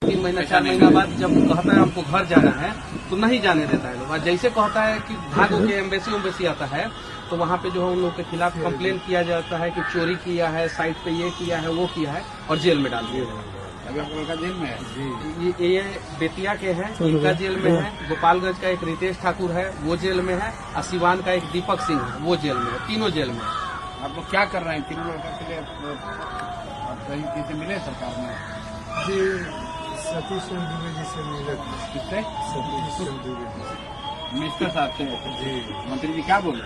3 महीना 4 महीना बाद जब कहता है हमको घर जाना है तो नहीं जाने देता है लोग। और जैसे कहता है कि भाग के एम्बेसी आता है तो वहाँ पे जो है उन लोगों के खिलाफ कंप्लेन किया जाता है कि चोरी किया है, साइट पे ये किया है, वो किया है और जेल में डाल दिया। अभी आपका लड़का जेल में है जी। ये बेतिया के हैं, इनका जेल में है। गोपालगंज का एक रितेश ठाकुर है, वो जेल में है। और सिवान का एक दीपक सिंह है, वो जेल में है। तीनों जेल में है। आप लोग क्या कर रहे हैं तीनों लड़का के लिए? आप कहीं किसी मिले सरकार में? जी सतीश चंद्र दुबे जी से मिले थे। किससे? सतीश चंद्र दुबे जी मिनिस्टर साहब से? जी। मंत्री जी क्या बोले?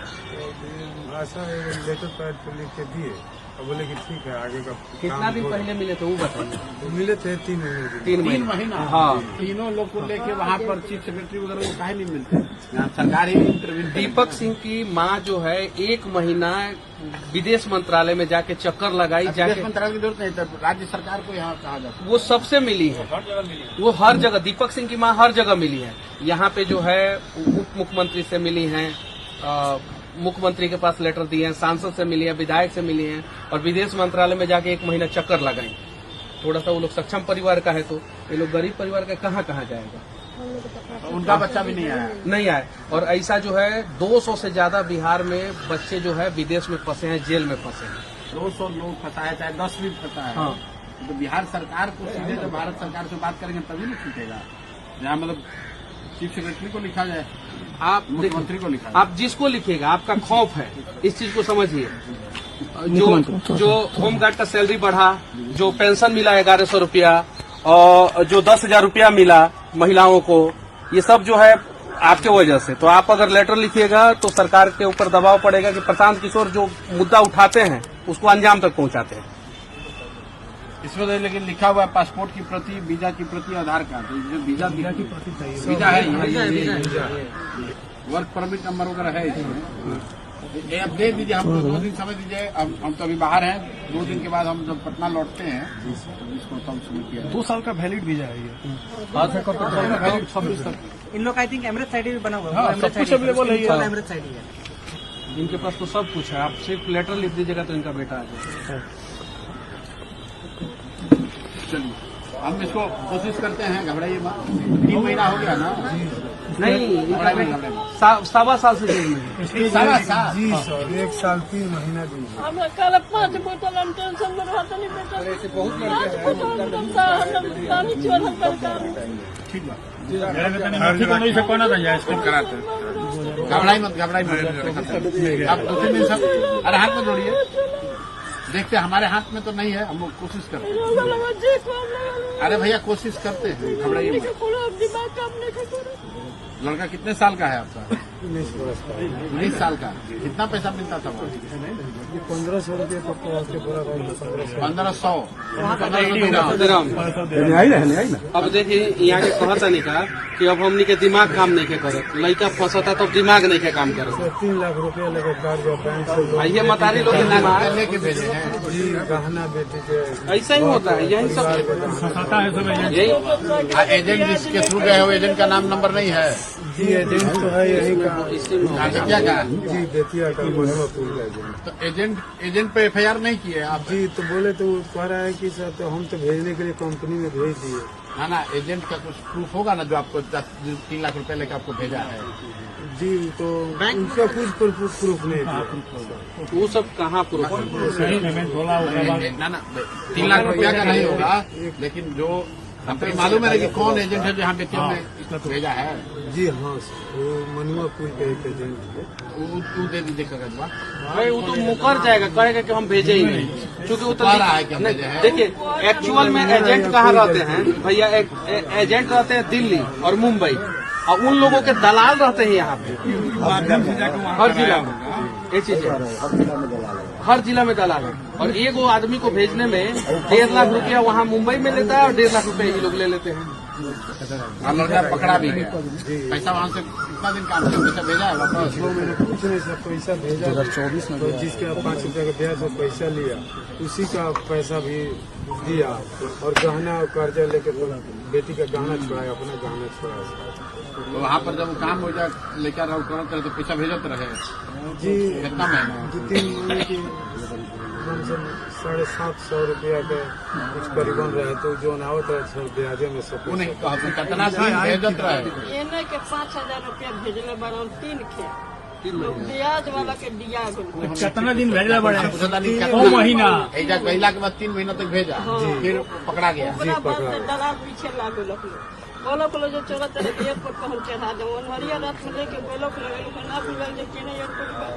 भाषा लेटर पैड पे लिख के दिए और बोले कि ठीक है आगे का कितना दिन पहले मिले थे वो बताइए। मिले थे 3 महीने। 3 महीना? हाँ। तीनों लोग को लेके वहाँ पर चीफ सेक्रेटरी वगैरह को काहे नहीं मिलते? यहाँ सरकार ही इंटरव्यू। दीपक सिंह की माँ जो है 1 महीना विदेश मंत्रालय में जाके चक्कर लगाई, विदेश मंत्रालय की जरूरत नहीं था, राज्य सरकार को यहाँ कहा जाता है। वो सबसे मिली है, वो हर जगह। दीपक सिंह की माँ हर जगह मिली है। यहाँ पे जो है उप मुख्यमंत्री से मिली हैं, मुख्यमंत्री के पास लेटर दिए हैं, सांसद से मिली है, विधायक से मिली हैं और विदेश मंत्रालय में जाके 1 महीना चक्कर लगाई। थोड़ा सा वो लोग सक्षम परिवार का है तो ये लोग गरीब परिवार का कहाँ जाएगा। उनका बच्चा भी नहीं आया? नहीं आए। और ऐसा जो है 200 से ज्यादा बिहार में बच्चे जो है विदेश में फंसे हैं, जेल में फंसे हैं। 200 लोग फंसा है, चाहे 10 भी फंसा है। हाँ। तो बिहार सरकार को सीधे जब भारत सरकार से बात करेंगे तभी नहीं छूटेगा। जहाँ मतलब चीफ सेक्रेटरी को लिखा जाए, आप मुख्यमंत्री को लिखा जाए। आप जिसको लिखेगा, आपका खौफ है, इस चीज को समझिए। जो होमगार्ड का सैलरी बढ़ा, जो पेंशन मिला 1100 रुपया और जो 10,000 रुपया मिला महिलाओं को, ये सब जो है आपके वजह से। तो आप अगर लेटर लिखिएगा तो सरकार के ऊपर दबाव पड़ेगा कि प्रशांत किशोर जो मुद्दा उठाते हैं उसको अंजाम तक पहुंचाते हैं। इसमें तो लेकिन लिखा हुआ है पासपोर्ट की प्रति, वीजा की प्रति, आधार कार्ड। तो जो वीजा की प्रति चाहिए, वीजा है, वर्क परमिट नंबर वगैरह है इसमें। ये अब दे दीजिए, हमको 2 दिन समय दीजिए। हम तो अभी बाहर हैं, 2 दिन के बाद हम जब पटना लौटते हैं इसको तब शुरू किया। 2 साल का वैलिड वीजा है ये। 26 तक। इन लोग आई थिंक एमरेट्स आईडी भी बना हुआ हाँ, सब कुछ अवेलेबल है। एमरेट्स आईडी है इनके पास तो सब कुछ है। आप सिर्फ लेटर लिख दीजिएगा तो इनका बेटा आ जाएगा। चलिए हम इसको कोशिश करते हैं, घबराइए मत। 3 महीना हो गया ना? नहीं, इनका बेटा 7 साल से जेल में है। जी सर 1 साल 3 महीना दिन। हमरा कल 5 बोतल हम टेंशन में रहता नहीं बेटा। ऐसे बहुत लड़के हैं। पानी छोड़ल कर ठीक बात कराते घबराई मत आप 2-3 दिन सब अरे हाथ में जोड़िए। देखते हमारे हाथ में तो नहीं है, हम लोग कोशिश करते हैं। अरे भैया कोशिश करते हैं, घबराइए मत। लड़का कितने साल का है आपका? 19 साल का। कितना पैसा मिलता था वहाँ? 1500 रुपये पक्का 1500। अब देखिए यहाँ के कहता नहीं का कि अब हमनी के दिमाग काम नहीं के करे, लड़का फंसता तो दिमाग नहीं के काम करे। 3 लाख रुपया लगे कार्ड बैंक से आइए मतारी लोग के दिमाग लेके भेजे हैं जी। गहना बेटी के ऐसा ही होता है, यही सब यही। एजेंट जिसके थ्रू गए हो, एजेंट का नाम नंबर नहीं है? जी एजेंट तो है यही का क्या का? जी बेतिया का महिमापुर का एजेंट। तो एजेंट पे FIR नहीं किए आप? जी तो बोले तो कह रहा है कि सर तो हम तो भेजने के लिए कंपनी में भेज दिए। ना एजेंट का कुछ प्रूफ होगा ना, जो आपको 3 लाख रुपए लेकर आपको भेजा है? जी तो उनका कुछ प्रूफ नहीं था। वो सब कहाँ प्रूफ? ना 3 लाख रुपया का नहीं होगा, लेकिन जो आपको मालूम है कि कौन एजेंट है जो यहाँ बेतिया में भेजा है? जी हाँ वो मनुआपुर का एक एजेंट है। वो दे दीजिए कागजवा। भाई वो तो मुकर जाएगा, कहेगा कि हम भेजे ही नहीं, क्योंकि वो तो कह रहा है कि हम भेजे हैं। देखिए एक्चुअल में एजेंट कहाँ रहते हैं भैया? एजेंट रहते हैं दिल्ली और मुंबई, और उन लोगों के दलाल रहते हैं यहाँ पे हर जिला में। ये चीज है, हर जिला में दलाल है। और एक वो आदमी को भेजने में 1.5 लाख रुपया वहाँ मुंबई में लेता है और 1.5 लाख रुपया ये लोग ले लेते हैं। लड़का पकड़ा भी गया। पैसा वहाँ से कितना दिन काम से पैसा भेजा है वापस? 2 महीने कुछ नहीं सर पैसा भेजा 2024 में। तो जिसका 5 रुपया का ब्याज और पैसा लिया उसी का पैसा भी दिया और गहना और कर्जा लेके बेटी का गहना छुड़ाया, अपना गहना छुड़ाया। तो वहाँ पर जब काम हो जाए लेकर रहे तो पैसा भेजते रहे? जी कितना महीना? 2-3 महीने की कम से कम 750 रुपया के कुछ करीबन रहे, तो जो नावत है सर ब्याजे में सब वो नहीं कहते कितना भेजत रहे। ये नहीं के 5000 रुपया भेजले बारन 3 खे ब्याज वाला के दिया गल। कितना दिन भेजला बड़े? दो महीना ऐजा गईला के बाद 3 महीना तक भेजा, फिर पकड़ा गया। ओकरा बाद से दलाल पीछे लागल अपने बोलो जो चलत है एयरपोर्ट पर हम चढ़ा दे हरिया रात में लेके बोलो ना बुलाल जे केने एयरपोर्ट बात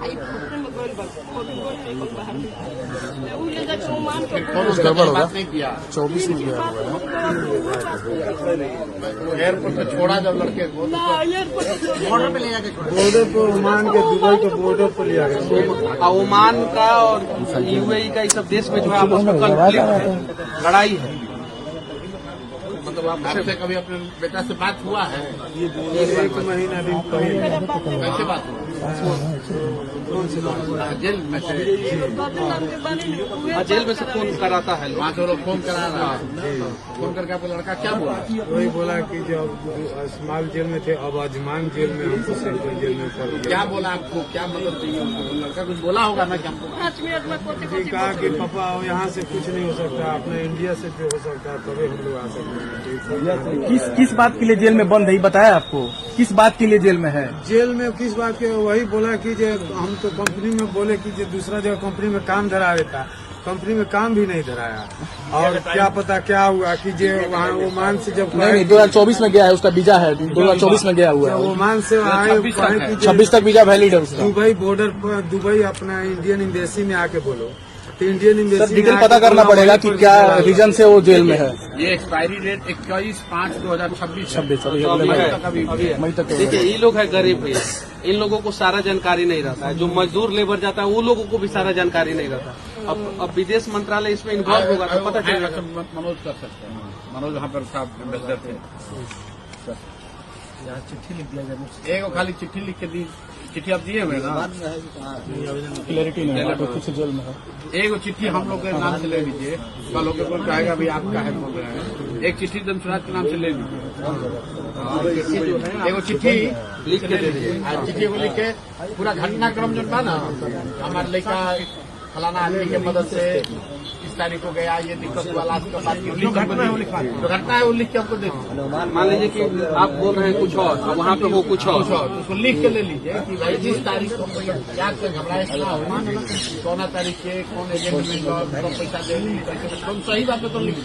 आई फोटो में गोल बात फोटो गोल में कौन बाहर उ ले जा को मान के गड़बड़ बात नहीं किया। 24 में गया हुआ है। एयरपोर्ट पे छोड़ा जब लड़के को ना एयरपोर्ट बॉर्डर पे ले जाके बॉर्डर पर ओमान के दुबई के बॉर्डर पर लिया गया। ओमान का और यूएई का ये सब देश में जो है आपस में कॉन्फ्लिक्ट है, लड़ाई है। मतलब आपसे कभी अपने बेटा से बात हुआ है? ये 1 महीना दिन पहले कैसे बात हुआ? जेल में से जेल में से फोन कराता है लोग। वहाँ से लोग फोन करा रहा है। फोन करके आपको लड़का क्या बोला? वही बोला कि जब स्मॉल जेल में थे अब अजमान जेल में हमको सेंट्रल जेल में कर दिया। क्या बोला आपको? क्या मतलब चाहिए? लड़का कुछ बोला होगा ना कि हमको 5 मिनट में कोते जी कहा कि पापा यहाँ से कुछ नहीं हो सकता, अपने इंडिया से जो हो सकता है तभी हम लोग आ सकते हैं। किस बात के लिए जेल में बंद है ये बताया आपको? किस बात के लिए जेल में है? जेल में किस बात के? वही बोला कि जे हम तो कंपनी में बोले कि जे दूसरा जगह कंपनी में काम धरा देता, कंपनी में काम भी नहीं धराया। और क्या पता क्या हुआ कि जे वहाँ ओमान से जब नहीं 2024 में गया है, उसका वीजा है 2024 में गया हुआ है। ओमान से आए 26 तक वीजा वैलिड है उसका। दुबई बॉर्डर पर दुबई अपना इंडियन एम्बेसी में आके बोलो तो इंडियन एम्बेसी सर डिटेल पता करना पड़ेगा कि क्या रीजन से वो जेल में है। ये एक्सपायरी डेट 21/5/2026 मई तक। देखिए ये लोग है गरीब भैया, इन लोगों को सारा जानकारी नहीं रहता है। जो मजदूर लेबर जाता है वो लोगों को भी सारा जानकारी नहीं रहता। अब विदेश मंत्रालय इसमें इन्वॉल्व होगा तो पता चलेगा। मनोज कर सकते हैं। मनोज वहाँ पर साहब एम्बेसडर थे। चिट्ठी लिख दिया जाए, एक खाली चिट्ठी लिख के दी। चिट्ठी आप दिए हुए ना? क्लैरिटी नहीं है तो किस जेल में है। एक चिट्ठी हम लोग के नाम से ले लीजिए, कल होकर कोई कहेगा भाई आपका है बोल रहे हैं। एक चिट्ठी दमसराज के नाम से ले लीजिए, एक चिट्ठी लिख के दे दीजिए। चिट्ठी को लिख के पूरा घटनाक्रम जो था ना, हमारे लड़का फलाना आदमी के मदद से इस तारीख को गया, ये दिक्कत हुआ, लास्ट का बात जो घटना है वो लिख के आपको दे दीजिए। मान लीजिए कि आप बोल रहे हैं कुछ और और वहाँ पे वो कुछ और, उसको लिख के ले लीजिए कि भाई जिस तारीख को याद से घबराए ना हो, 14 तारीख के कौन एजेंट में कौन पैसा दे कौन सही बात है तो लिख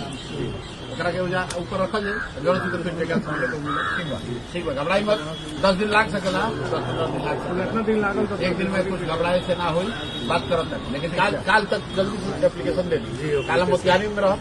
ऊपर रखा जाए। जरूरत तो फिर जगह ठीक है, घबराई मत। 10 दिन लाग सकेला, 10-15 दिन लाग सकेला। कितना दिन लागल तो एक दिन में कुछ घबराए से ना हो, बात करत है। लेकिन काल तक जल्दी एप्लीकेशन दे दी। काल हम मोतिहारी में रह